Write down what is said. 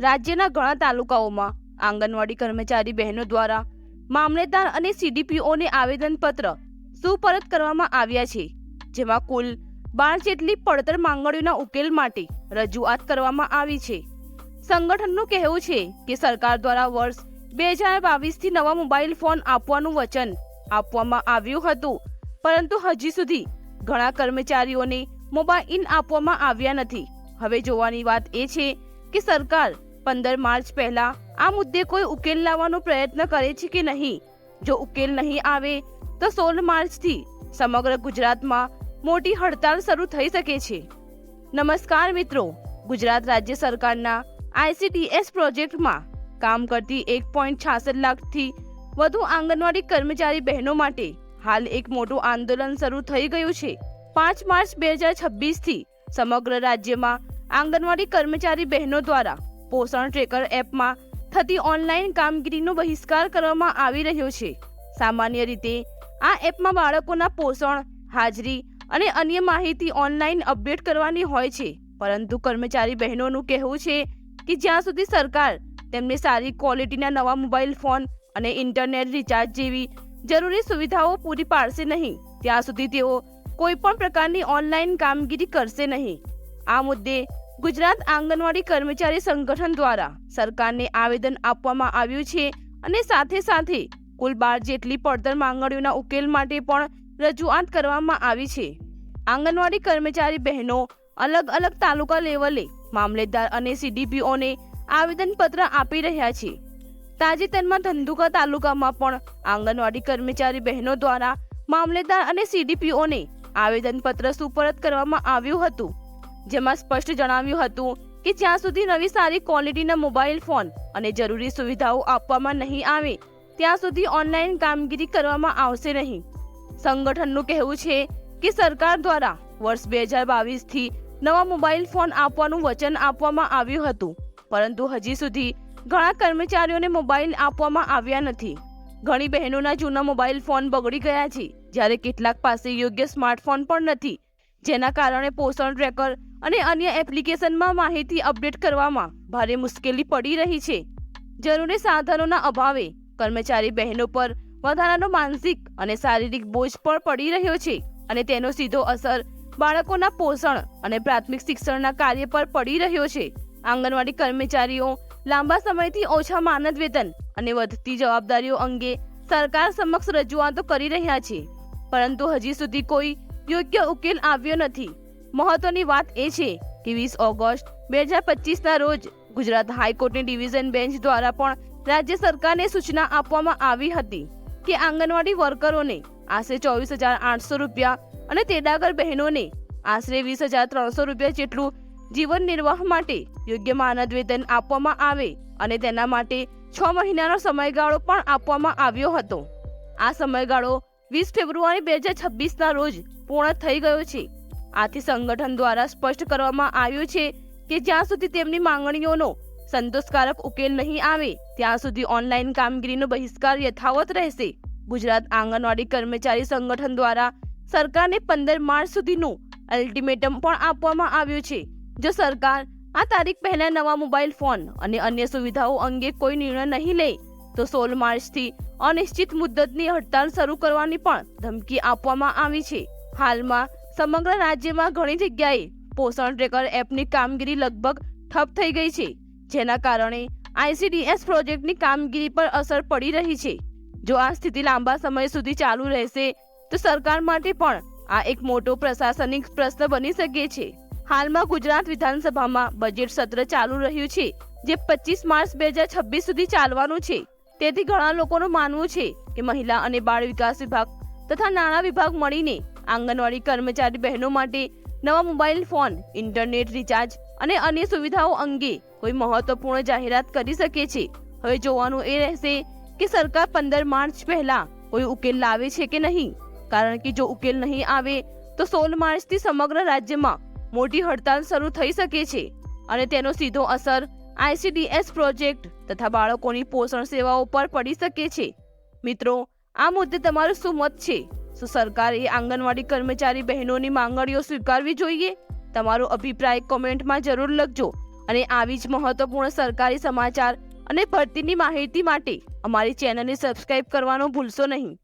રાજ્યના ઘણા તાલુકાઓમાં આંગણવાડી કર્મચારી બહેનો દ્વારા મામલેદાર અને સીડીપીઓને આવેદનપત્ર સુપરત કરવામાં આવ્યા છે, જેમાં કુલ 12 જેટલી પડતર માંગણીઓના ઉકેલ માટે રજૂઆત કરવામાં આવી છે। સંગઠનનું કહેવું છે કે સરકાર દ્વારા વર્ષ 2022થી નવા મોબાઈલ ફોન આપવાનું વચન આપવામાં આવ્યું હતું, પરંતુ હજી સુધી ઘણા કર્મચારીઓને મોબાઈલ આપવામાં આવ્યા નથી। હવે જોવાની વાત એ છે કે સરકાર 15 માર્ચ પહેલા આ મુદ્દે કોઈ ઉકેલ લાવવાનો પ્રયત્ન કરે છે કે નહીં। જો ઉકેલ નહીં આવે તો 16 માર્ચથી સમગ્ર ગુજરાતમાં મોટી હડતાલ શરૂ થઈ શકે છે। નમસ્કાર મિત્રો, ગુજરાત રાજ્ય સરકારના ICDS પ્રોજેક્ટમાં કામ કરતી 1.66 લાખથી વધુ આંગણવાડી કર્મચારી બહેનો માટે હાલ એક મોટું આંદોલન શરૂ થઈ ગયું છે। 5 માર્ચ 2026થી સમગ્ર રાજ્યમાં આંગણવાડી કર્મચારી બહેનો દ્વારા પોષણ ટ્રેકર એપમાં થતી ઓનલાઈન કામગીરીનો બહિષ્કાર કરવામાં આવી રહ્યો છે। સામાન્ય રીતે આ એપમાં બાળકોના પોષણ, હાજરી અને અન્ય માહિતી ઓનલાઈન અપડેટ કરવાની હોય છે, પરંતુ કર્મચારી બહેનોનું કહેવું છે કે જ્યાં સુધી સરકાર તેમને સારી ક્વોલિટીના નવા મોબાઈલ ફોન અને ઇન્ટરનેટ રિચાર્જ જેવી જરૂરી સુવિધાઓ પૂરી પાડશે નહીં, ત્યાં સુધી તેઓ કોઈ પણ પ્રકારની ઓનલાઈન કામગીરી કરશે નહીં। આ મુદ્દે ગુજરાત આંગણવાડી કર્મચારી સંગઠન દ્વારા સરકારને આવેદન આપવામાં આવ્યું છે અને સાથે સાથે કુલ 12 જેટલી પડતર માંગણીઓના ઉકેલ માટે પણ રજૂઆત કરવામાં આવી છે। આંગણવાડી કર્મચારી બહેનો અલગ અલગ તાલુકા લેવલે મામલેદાર અને સીડીપીઓને આવેદનપત્ર આપી રહ્યા છે। તાજેતરમાં ધંધુકા તાલુકામાં પણ આંગણવાડી કર્મચારી બહેનો દ્વારા મામલેદાર અને સીડીપીઓને આવેદનપત્ર સુપરત કરવામાં આવ્યું હતું, જેમાં સ્પષ્ટ જણાવ્યું હતું કે જ્યાં સુધી નવી સારી ક્વોલિટીના મોબાઈલ ફોન અને જરૂરી સુવિધાઓ આપવામાં નહીં આવે ત્યાં સુધી ઓનલાઈન કામગીરી કરવામાં આવશે નહીં। સંગઠનનું કહેવું છે કે સરકાર દ્વારા વર્ષ 2022થી નવા મોબાઈલ ફોન આપવાનું વચન આપવામાં આવ્યું હતું, પરંતુ હજી સુધી ઘણા કર્મચારીઓને મોબાઈલ આપવામાં આવ્યા નથી। ઘણી બહેનોના જૂના મોબાઈલ ફોન બગડી ગયા છે, જ્યારે કેટલાક પાસે યોગ્ય સ્માર્ટફોન પણ નથી, જેના કારણે પોષણ ટ્રેકર અને અન્ય એપ્લિકેશનમાં માહિતી અપડેટ કરવામાં ભારે મુશ્કેલી પડી રહી છે। જરૂરી સાધનોના અભાવે કર્મચારી બહેનો પર વધારાનો માનસિક અને શારીરિક બોજ પણ પડી રહ્યો છે અને તેનો સીધો અસર બાળકોના પોષણ અને પ્રાથમિક શિક્ષણના કાર્ય પર પડી રહ્યો છે। આંગણવાડી કર્મચારીઓ લાંબા સમયથી ઓછા માનદ વેતન અને વધતી જવાબદારીઓ અંગે સરકાર સમક્ષ રજૂઆતો કરી રહ્યા છે, પરંતુ હજી સુધી કોઈ યોગ્ય ઉકેલ આવ્યો નથી। મહત્વની વાત એ છે કે 20 ઓગસ્ટ 2025ના રોજ ગુજરાત હાઈકોર્ટની ડિવિઝન બેન્ચ દ્વારા પણ રાજ્ય સરકારને સૂચના આપવામાં આવી હતી કે આંગણવાડી વર્કરોને આશરે 24,800 રૂપિયા અને તેડાગર બહેનોને આશરે 20,300 રૂપિયા જેટલું જીવન નિર્વાહ માટે યોગ્ય માનદ વેતન આપવામાં આવે અને તેના માટે 6 મહિનાનો સમયગાળો પણ આપવામાં આવ્યો હતો। આ સમયગાળો 20 ફેબ્રુઆરી 2026ના રોજ પૂર્ણ થઈ ગયો છે। આથી સંગઠન દ્વારા સ્પષ્ટ કરવામાં આવ્યું છે કે જ્યાં સુધી તેમની માંગણીઓનો સંતોષકારક ઉકેલ નહીં આવે ત્યાં સુધી ઓનલાઈન કામગીરીનો બહિષ્કાર યથાવત રહેશે। ગુજરાત આંગણવાડી કર્મચારી સંગઠન દ્વારા સરકારને 15 માર્ચ સુધીનું અલ્ટિમેટમ પણ આપવામાં આવ્યું છે। જો સરકાર આ તારીખ પહેલા નવા મોબાઈલ ફોન અને અન્ય સુવિધાઓ અંગે કોઈ નિર્ણય નહીં લે તો 16 માર્ચથી અનિશ્ચિત મુદ્દતની હડતાલ શરૂ કરવાની પણ ધમકી આપવામાં આવી છે। હાલમાં સમગ્ર રાજ્યમાં ઘણી જગ્યાએ પોષણ ટ્રેકર એપની કામગીરી લગભગ ઠપ થઈ ગઈ છે, જેના કારણે ICDS પ્રોજેક્ટની કામગીરી પર અસર પડી રહી છે। જો આ સ્થિતિ લાંબા સમય સુધી ચાલુ રહેશે તો સરકાર માટે પણ આ એક મોટો પ્રશાસનિક પ્રશ્ન બની શકે છે। હાલમાં ગુજરાત વિધાનસભામાં બજેટ સત્ર ચાલુ રહ્યું છે, જે 25 માર્ચ 2026 સુધી ચાલવાનું છે। તેથી ઘણા લોકોનું માનવું છે કે મહિલા અને બાળ વિકાસ વિભાગ તથા નાણાં વિભાગ મળીને આંગણવાડી કર્મચારી બહેનો માટે નવા મોબાઈલ ફોન, ઇન્ટરનેટ રિચાર્જ અને અન્ય સુવિધાઓ અંગે કોઈ મહત્વપૂર્ણ જાહેરાત કરી શકે છે। હવે જોવાનું એ રહેશે કે સરકાર 15 માર્ચ પહેલા કોઈ ઉકેલ લાવે છે કે નહીં, કારણ કે જો ઉકેલ નહીં આવે તો 16 માર્ચથી સમગ્ર રાજ્યમાં મોટી હડતાલ શરૂ થઈ શકે છે અને તેનો સીધો અસર ICDS પ્રોજેક્ટ તથા બાળકોની પોષણ સેવાઓ પર પડી શકે છે। મિત્રો, આ મુદ્દે તમારું શું મત છે? શું સરકારે આંગણવાડી કર્મચારી બહેનોની માંગણીઓ સ્વીકારવી જોઈએ? તમારો અભિપ્રાય કોમેન્ટમાં જરૂર લખજો અને આવી જ મહત્વપૂર્ણ સરકારી સમાચાર અને ભરતીની માહિતી માટે અમારી ચેનલને સબસ્ક્રાઇબ કરવાનું ભૂલશો નહીં.